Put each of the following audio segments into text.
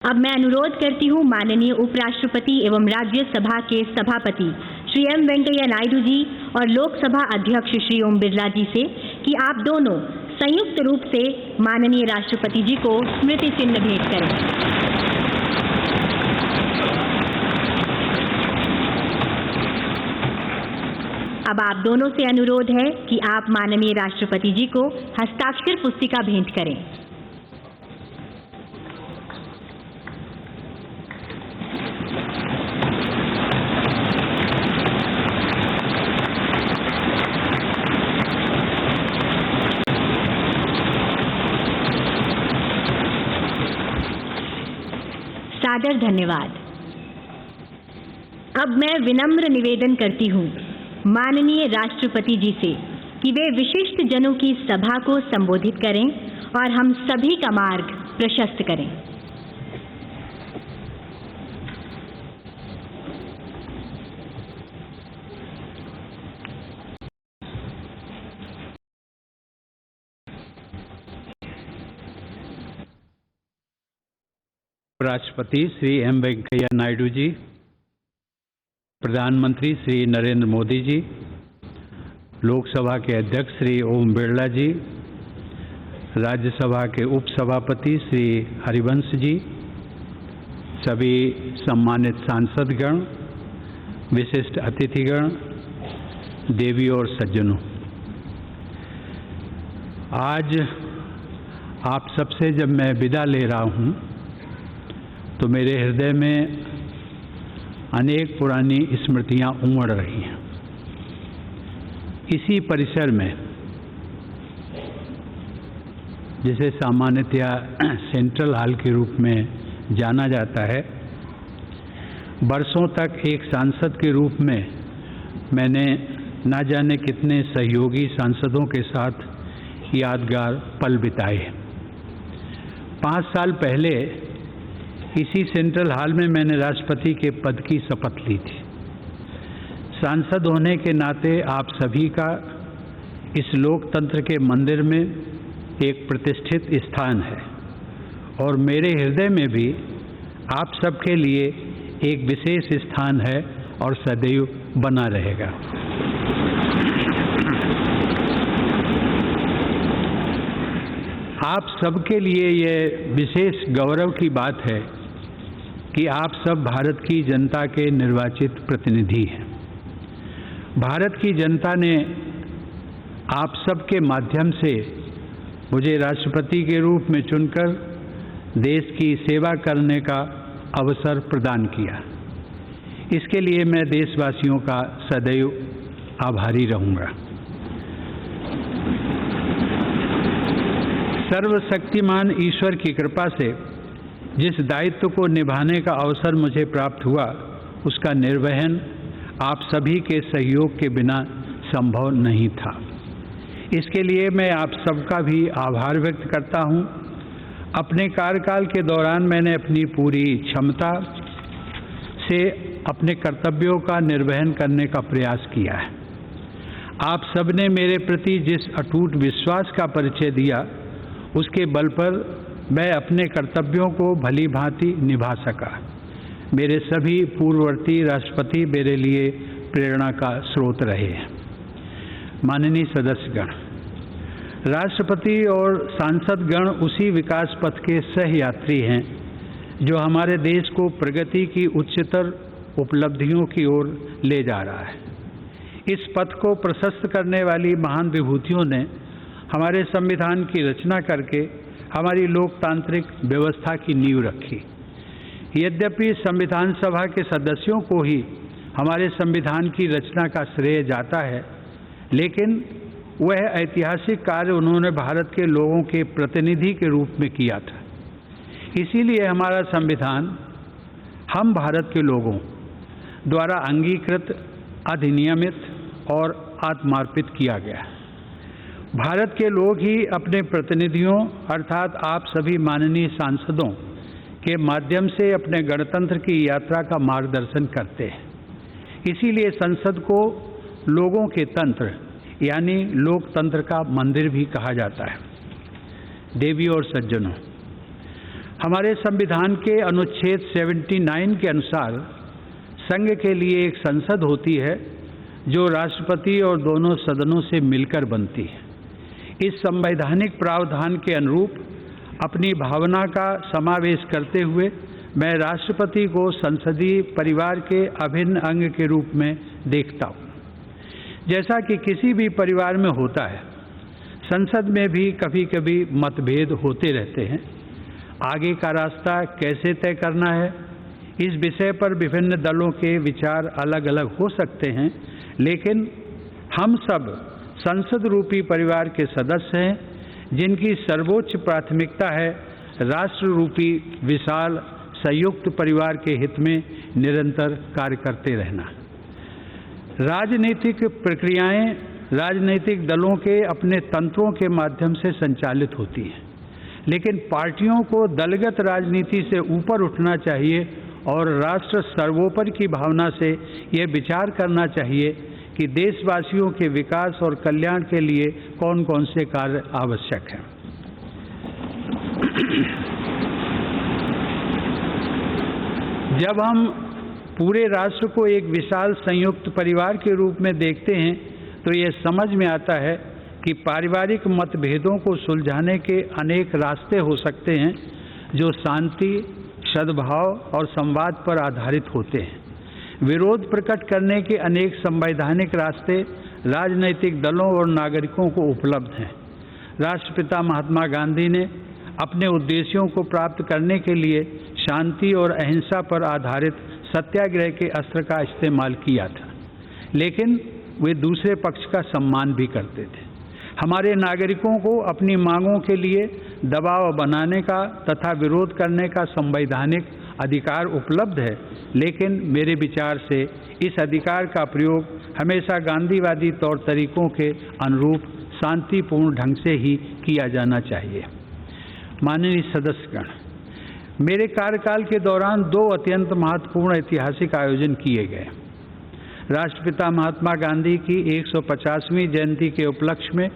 अब मैं अनुरोध करती हूँ माननीय उपराष्ट्रपति एवं राज्यसभा के सभापति श्री एम वेंकैया नायडू जी और लोकसभा अध्यक्ष श्री ओम बिरला जी से कि आप दोनों संयुक्त रूप से माननीय राष्ट्रपति जी को स्मृति चिन्ह भेंट करें। अब आप दोनों से अनुरोध है कि आप माननीय राष्ट्रपति जी को हस्ताक्षर पुस्तिका भेंट करें। सादर धन्यवाद। अब मैं विनम्र निवेदन करती हूँ माननीय राष्ट्रपति जी से कि वे विशिष्ट जनों की सभा को संबोधित करें और हम सभी का मार्ग प्रशस्त करें। राष्ट्रपति श्री एम वेंकैया नायडू जी, प्रधानमंत्री श्री नरेंद्र मोदी जी, लोकसभा के अध्यक्ष श्री ओम बिरला जी, राज्यसभा के उपसभापति श्री हरिवंश जी, सभी सम्मानित सांसदगण, विशिष्ट अतिथिगण, देवी और सज्जनों, आज आप सबसे जब मैं विदा ले रहा हूं तो मेरे हृदय में अनेक पुरानी स्मृतियां उमड़ रही हैं। इसी परिसर में, जिसे सामान्यतया सेंट्रल हॉल के रूप में जाना जाता है, वर्षों तक एक सांसद के रूप में मैंने न जाने कितने सहयोगी सांसदों के साथ यादगार पल बिताए। 5 साल पहले इसी सेंट्रल हॉल में मैंने राष्ट्रपति के पद की शपथ ली थी। सांसद होने के नाते आप सभी का इस लोकतंत्र के मंदिर में एक प्रतिष्ठित स्थान है और मेरे हृदय में भी आप सबके लिए एक विशेष स्थान है और सदैव बना रहेगा। आप सबके लिए ये विशेष गौरव की बात है कि आप सब भारत की जनता के निर्वाचित प्रतिनिधि हैं। भारत की जनता ने आप सबके माध्यम से मुझे राष्ट्रपति के रूप में चुनकर देश की सेवा करने का अवसर प्रदान किया। इसके लिए मैं देशवासियों का सदैव आभारी रहूंगा। सर्वशक्तिमान ईश्वर की कृपा से जिस दायित्व को निभाने का अवसर मुझे प्राप्त हुआ, उसका निर्वहन आप सभी के सहयोग के बिना संभव नहीं था। इसके लिए मैं आप सबका भी आभार व्यक्त करता हूं। अपने कार्यकाल के दौरान मैंने अपनी पूरी क्षमता से अपने कर्तव्यों का निर्वहन करने का प्रयास किया है। आप सबने मेरे प्रति जिस अटूट विश्वास का परिचय दिया, उसके बल पर मैं अपने कर्तव्यों को भली भांति निभा सका। मेरे सभी पूर्ववर्ती राष्ट्रपति मेरे लिए प्रेरणा का स्रोत रहे हैं। माननीय सदस्यगण, राष्ट्रपति और सांसदगण उसी विकास पथ के सह यात्री हैं जो हमारे देश को प्रगति की उच्चतर उपलब्धियों की ओर ले जा रहा है। इस पथ को प्रशस्त करने वाली महान विभूतियों ने हमारे संविधान की रचना करके हमारी लोकतांत्रिक व्यवस्था की नींव रखी। यद्यपि संविधान सभा के सदस्यों को ही हमारे संविधान की रचना का श्रेय जाता है, लेकिन वह ऐतिहासिक कार्य उन्होंने भारत के लोगों के प्रतिनिधि के रूप में किया था। इसीलिए हमारा संविधान हम भारत के लोगों द्वारा अंगीकृत, अधिनियमित और आत्मार्पित किया गया। भारत के लोग ही अपने प्रतिनिधियों अर्थात आप सभी माननीय सांसदों के माध्यम से अपने गणतंत्र की यात्रा का मार्गदर्शन करते हैं। इसीलिए संसद को लोगों के तंत्र यानी लोकतंत्र का मंदिर भी कहा जाता है। देवी और सज्जनों, हमारे संविधान के अनुच्छेद 79 के अनुसार संघ के लिए एक संसद होती है जो राष्ट्रपति और दोनों सदनों से मिलकर बनती है। इस संवैधानिक प्रावधान के अनुरूप अपनी भावना का समावेश करते हुए मैं राष्ट्रपति को संसदीय परिवार के अभिन्न अंग के रूप में देखता हूँ। जैसा कि किसी भी परिवार में होता है, संसद में भी कभी कभी मतभेद होते रहते हैं। आगे का रास्ता कैसे तय करना है, इस विषय पर विभिन्न दलों के विचार अलग अलग हो सकते हैं, लेकिन हम सब संसद रूपी परिवार के सदस्य हैं जिनकी सर्वोच्च प्राथमिकता है राष्ट्र रूपी विशाल संयुक्त परिवार के हित में निरंतर कार्य करते रहना। राजनीतिक प्रक्रियाएं राजनीतिक दलों के अपने तंत्रों के माध्यम से संचालित होती हैं, लेकिन पार्टियों को दलगत राजनीति से ऊपर उठना चाहिए और राष्ट्र सर्वोपरि की भावना से यह विचार करना चाहिए कि देशवासियों के विकास और कल्याण के लिए कौन कौन से कार्य आवश्यक हैं। जब हम पूरे राष्ट्र को एक विशाल संयुक्त परिवार के रूप में देखते हैं तो ये समझ में आता है कि पारिवारिक मतभेदों को सुलझाने के अनेक रास्ते हो सकते हैं जो शांति, सद्भाव और संवाद पर आधारित होते हैं। विरोध प्रकट करने के अनेक संवैधानिक रास्ते राजनीतिक दलों और नागरिकों को उपलब्ध हैं। राष्ट्रपिता महात्मा गांधी ने अपने उद्देश्यों को प्राप्त करने के लिए शांति और अहिंसा पर आधारित सत्याग्रह के अस्त्र का इस्तेमाल किया था, लेकिन वे दूसरे पक्ष का सम्मान भी करते थे। हमारे नागरिकों को अपनी मांगों के लिए दबाव बनाने का तथा विरोध करने का संवैधानिक अधिकार उपलब्ध है, लेकिन मेरे विचार से इस अधिकार का प्रयोग हमेशा गांधीवादी तौर तरीकों के अनुरूप शांतिपूर्ण ढंग से ही किया जाना चाहिए। माननीय सदस्यगण, मेरे कार्यकाल के दौरान 2 अत्यंत महत्वपूर्ण ऐतिहासिक आयोजन किए गए। राष्ट्रपिता महात्मा गांधी की 150वीं जयंती के उपलक्ष्य में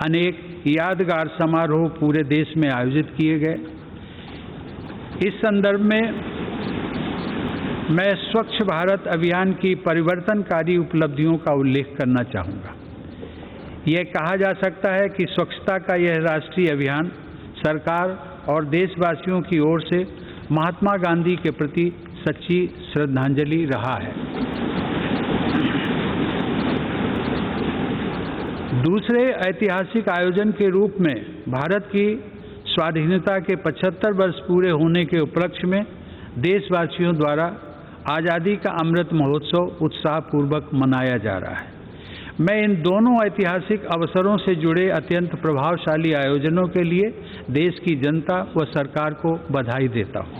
अनेक यादगार समारोह पूरे देश में आयोजित किए गए। इस संदर्भ में मैं स्वच्छ भारत अभियान की परिवर्तनकारी उपलब्धियों का उल्लेख करना चाहूँगा। यह कहा जा सकता है कि स्वच्छता का यह राष्ट्रीय अभियान सरकार और देशवासियों की ओर से महात्मा गांधी के प्रति सच्ची श्रद्धांजलि रहा है। दूसरे ऐतिहासिक आयोजन के रूप में भारत की स्वाधीनता के 75 वर्ष पूरे होने के उपलक्ष्य में देशवासियों द्वारा आज़ादी का अमृत महोत्सव उत्साहपूर्वक मनाया जा रहा है। मैं इन दोनों ऐतिहासिक अवसरों से जुड़े अत्यंत प्रभावशाली आयोजनों के लिए देश की जनता व सरकार को बधाई देता हूँ।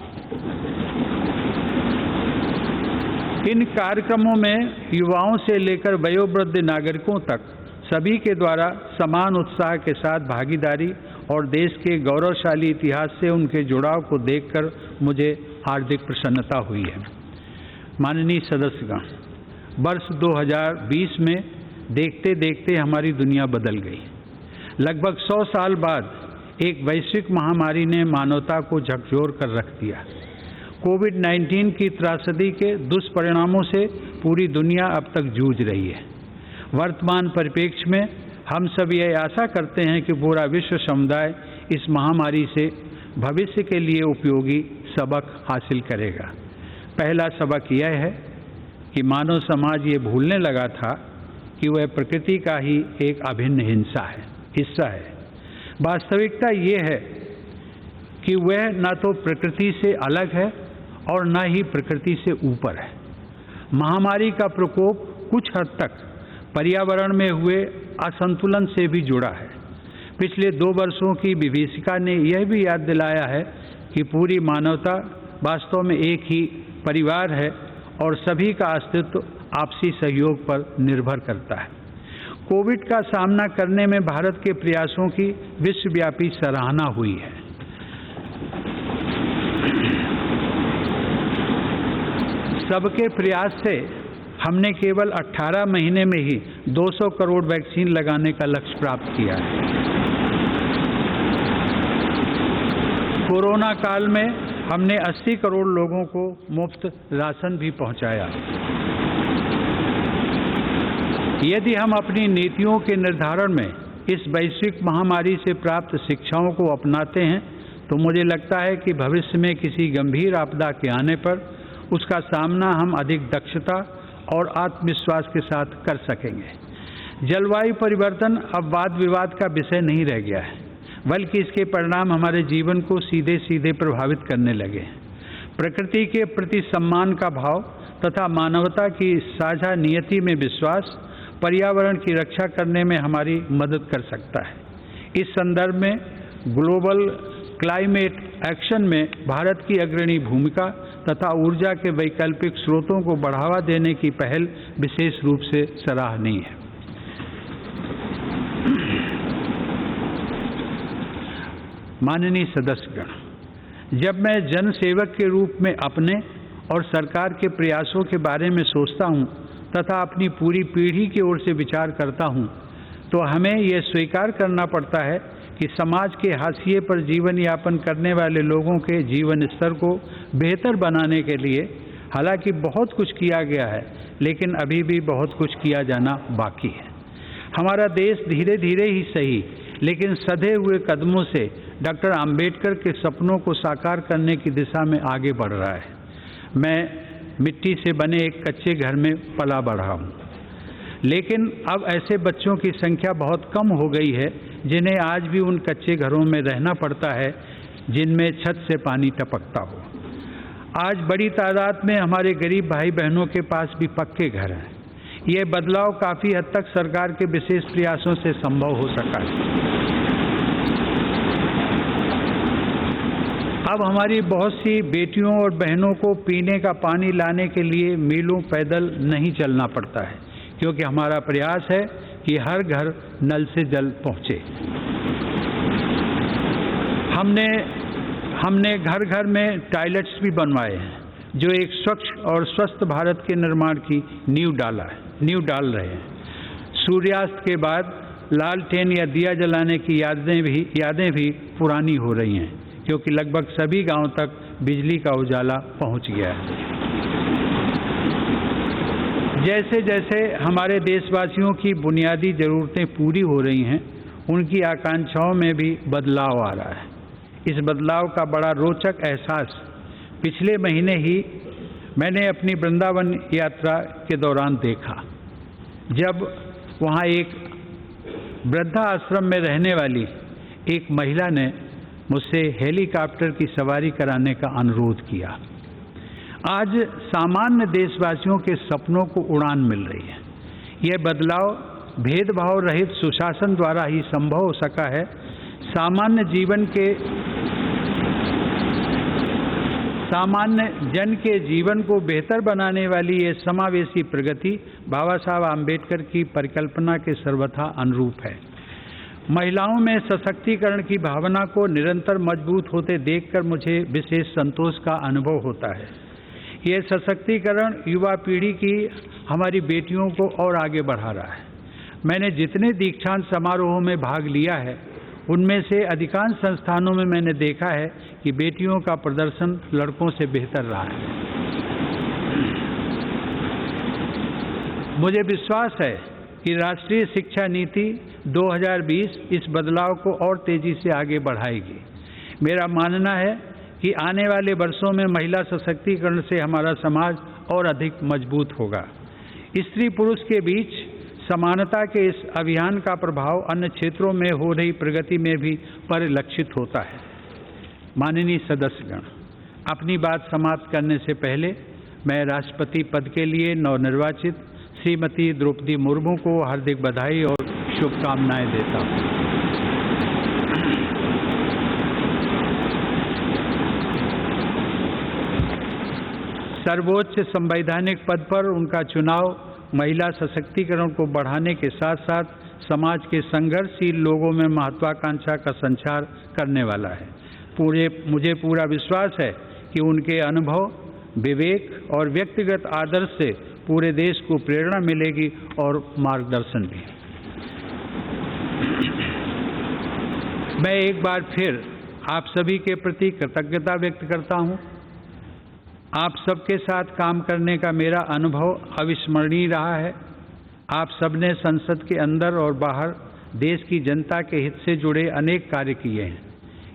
इन कार्यक्रमों में युवाओं से लेकर वयोवृद्ध नागरिकों तक सभी के द्वारा समान उत्साह के साथ भागीदारी और देश के गौरवशाली इतिहास से उनके जुड़ाव को देखकर मुझे हार्दिक प्रसन्नता हुई है। माननीय सदस्यगण, वर्ष 2020 में देखते देखते हमारी दुनिया बदल गई। लगभग 100 साल बाद एक वैश्विक महामारी ने मानवता को झकझोर कर रख दिया। कोविड-19 की त्रासदी के दुष्परिणामों से पूरी दुनिया अब तक जूझ रही है। वर्तमान परिप्रेक्ष्य में हम सब ये आशा करते हैं कि पूरा विश्व समुदाय इस महामारी से भविष्य के लिए उपयोगी सबक हासिल करेगा। पहला सबक यह है कि मानव समाज ये भूलने लगा था कि वह प्रकृति का ही एक अभिन्न हिस्सा है। वास्तविकता ये है कि वह न तो प्रकृति से अलग है और न ही प्रकृति से ऊपर है। महामारी का प्रकोप कुछ हद तक पर्यावरण में हुए असंतुलन से भी जुड़ा है। पिछले 2 वर्षों की विभीषिका ने यह भी याद दिलाया है कि पूरी मानवता वास्तव में एक ही परिवार है और सभी का अस्तित्व आपसी सहयोग पर निर्भर करता है। कोविड का सामना करने में भारत के प्रयासों की विश्वव्यापी सराहना हुई है। सबके प्रयास से हमने केवल 18 महीने में ही 200 करोड़ वैक्सीन लगाने का लक्ष्य प्राप्त किया है। कोरोना काल में हमने 80 करोड़ लोगों को मुफ्त राशन भी पहुंचाया। यदि हम अपनी नीतियों के निर्धारण में इस वैश्विक महामारी से प्राप्त शिक्षाओं को अपनाते हैं तो मुझे लगता है कि भविष्य में किसी गंभीर आपदा के आने पर उसका सामना हम अधिक दक्षता और आत्मविश्वास के साथ कर सकेंगे। जलवायु परिवर्तन अब वाद विवाद का विषय नहीं रह गया है, बल्कि इसके परिणाम हमारे जीवन को सीधे सीधे प्रभावित करने लगे हैं। प्रकृति के प्रति सम्मान का भाव तथा मानवता की साझा नियति में विश्वास पर्यावरण की रक्षा करने में हमारी मदद कर सकता है। इस संदर्भ में ग्लोबल क्लाइमेट एक्शन में भारत की अग्रणी भूमिका तथा ऊर्जा के वैकल्पिक स्रोतों को बढ़ावा देने की पहल विशेष रूप से सराहनीय है। माननीय सदस्यगण, जब मैं जन सेवक के रूप में अपने और सरकार के प्रयासों के बारे में सोचता हूं तथा अपनी पूरी पीढ़ी की ओर से विचार करता हूं, तो हमें यह स्वीकार करना पड़ता है कि समाज के हाशिए पर जीवन यापन करने वाले लोगों के जीवन स्तर को बेहतर बनाने के लिए हालांकि बहुत कुछ किया गया है, लेकिन अभी भी बहुत कुछ किया जाना बाकी है। हमारा देश धीरे धीरे ही सही लेकिन सधे हुए कदमों से डॉक्टर आम्बेडकर के सपनों को साकार करने की दिशा में आगे बढ़ रहा है। मैं मिट्टी से बने एक कच्चे घर में पला बढ़ा हूँ, लेकिन अब ऐसे बच्चों की संख्या बहुत कम हो गई है जिन्हें आज भी उन कच्चे घरों में रहना पड़ता है जिनमें छत से पानी टपकता हो। आज बड़ी तादाद में हमारे गरीब भाई बहनों के पास भी पक्के घर हैं। यह बदलाव काफ़ी हद तक सरकार के विशेष प्रयासों से संभव हो सका है। अब हमारी बहुत सी बेटियों और बहनों को पीने का पानी लाने के लिए मीलों पैदल नहीं चलना पड़ता है, क्योंकि हमारा प्रयास है कि हर घर नल से जल पहुँचे। हमने घर घर में टॉयलेट्स भी बनवाए हैं, जो एक स्वच्छ और स्वस्थ भारत के निर्माण की नींव डाल रहे हैं। सूर्यास्त के बाद लालटेन या दिया जलाने की यादें भी पुरानी हो रही हैं, क्योंकि लगभग सभी गांवों तक बिजली का उजाला पहुंच गया है। जैसे जैसे हमारे देशवासियों की बुनियादी ज़रूरतें पूरी हो रही हैं, उनकी आकांक्षाओं में भी बदलाव आ रहा है। इस बदलाव का बड़ा रोचक एहसास पिछले महीने ही मैंने अपनी वृंदावन यात्रा के दौरान देखा, जब वहाँ एक वृद्धा आश्रम में रहने वाली एक महिला ने मुझसे हेलीकॉप्टर की सवारी कराने का अनुरोध किया। आज सामान्य देशवासियों के सपनों को उड़ान मिल रही है। यह बदलाव भेदभाव रहित सुशासन द्वारा ही संभव हो सका है। सामान्य जन के जीवन को बेहतर बनाने वाली ये समावेशी प्रगति बाबा साहब आम्बेडकर की परिकल्पना के सर्वथा अनुरूप है। महिलाओं में सशक्तिकरण की भावना को निरंतर मजबूत होते देखकर मुझे विशेष संतोष का अनुभव होता है। ये सशक्तिकरण युवा पीढ़ी की हमारी बेटियों को और आगे बढ़ा रहा है। मैंने जितने दीक्षांत समारोहों में भाग लिया है, उनमें से अधिकांश संस्थानों में मैंने देखा है कि बेटियों का प्रदर्शन लड़कों से बेहतर रहा है। मुझे विश्वास है कि राष्ट्रीय शिक्षा नीति 2020 इस बदलाव को और तेजी से आगे बढ़ाएगी। मेरा मानना है कि आने वाले वर्षों में महिला सशक्तिकरण से हमारा समाज और अधिक मजबूत होगा। स्त्री पुरुष के बीच समानता के इस अभियान का प्रभाव अन्य क्षेत्रों में हो रही प्रगति में भी परिलक्षित होता है। माननीय सदस्यगण, अपनी बात समाप्त करने से पहले मैं राष्ट्रपति पद के लिए नवनिर्वाचित श्रीमती द्रौपदी मुर्मू को हार्दिक बधाई और शुभकामनाएं देता हूं। सर्वोच्च संवैधानिक पद पर उनका चुनाव महिला सशक्तिकरण को बढ़ाने के साथ साथ समाज के संघर्षशील लोगों में महत्वाकांक्षा का संचार करने वाला है। मुझे पूरा विश्वास है कि उनके अनुभव, विवेक और व्यक्तिगत आदर्श से पूरे देश को प्रेरणा मिलेगी और मार्गदर्शन भी। मैं एक बार फिर आप सभी के प्रति कृतज्ञता व्यक्त करता हूं। आप सबके साथ काम करने का मेरा अनुभव अविस्मरणीय रहा है। आप सबने संसद के अंदर और बाहर देश की जनता के हित से जुड़े अनेक कार्य किए हैं।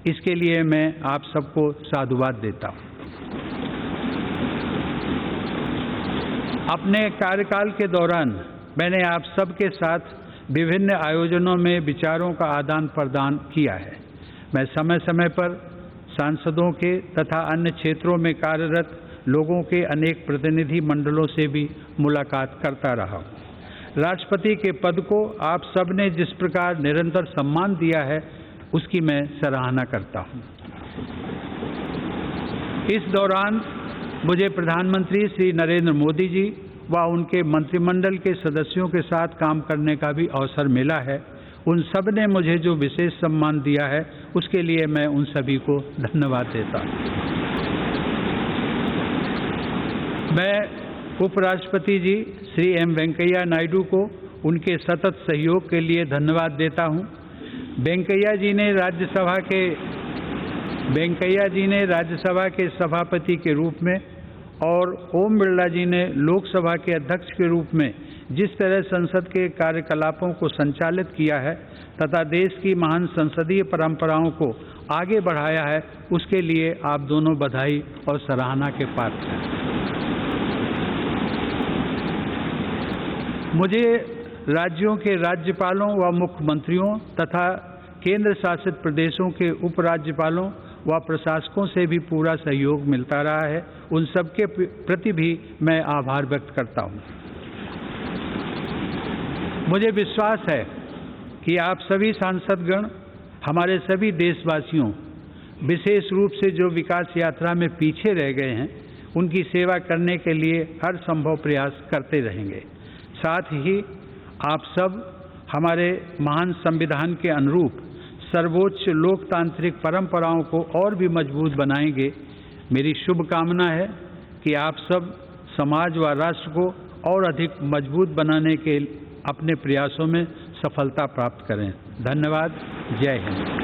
इसके लिए मैं आप सबको साधुवाद देता हूं। अपने कार्यकाल के दौरान मैंने आप सबके साथ विभिन्न आयोजनों में विचारों का आदान प्रदान किया है। मैं समय समय पर सांसदों के तथा अन्य क्षेत्रों में कार्यरत लोगों के अनेक प्रतिनिधि मंडलों से भी मुलाकात करता रहा हूं। राष्ट्रपति के पद को आप सब ने जिस प्रकार निरंतर सम्मान दिया है, उसकी मैं सराहना करता हूं। इस दौरान मुझे प्रधानमंत्री श्री नरेंद्र मोदी जी व उनके मंत्रिमंडल के सदस्यों के साथ काम करने का भी अवसर मिला है। उन सब ने मुझे जो विशेष सम्मान दिया है, उसके लिए मैं उन सभी को धन्यवाद देता हूं। मैं उपराष्ट्रपति जी श्री एम वेंकैया नायडू को उनके सतत सहयोग के लिए धन्यवाद देता हूं। वेंकैया जी ने राज्यसभा के सभापति के रूप में और ओम बिरला जी ने लोकसभा के अध्यक्ष के रूप में जिस तरह संसद के कार्यकलापों को संचालित किया है तथा देश की महान संसदीय परंपराओं को आगे बढ़ाया है, उसके लिए आप दोनों बधाई और सराहना के पात्र हैं। मुझे राज्यों के राज्यपालों व मुख्यमंत्रियों तथा केंद्र शासित प्रदेशों के उपराज्यपालों व प्रशासकों से भी पूरा सहयोग मिलता रहा है। उन सबके प्रति भी मैं आभार व्यक्त करता हूं। मुझे विश्वास है कि आप सभी सांसदगण हमारे सभी देशवासियों, विशेष रूप से जो विकास यात्रा में पीछे रह गए हैं, उनकी सेवा करने के लिए हर संभव प्रयास करते रहेंगे। साथ ही आप सब हमारे महान संविधान के अनुरूप सर्वोच्च लोकतांत्रिक परंपराओं को और भी मजबूत बनाएंगे। मेरी शुभकामना है कि आप सब समाज व राष्ट्र को और अधिक मजबूत बनाने के अपने प्रयासों में सफलता प्राप्त करें। धन्यवाद। जय हिंद।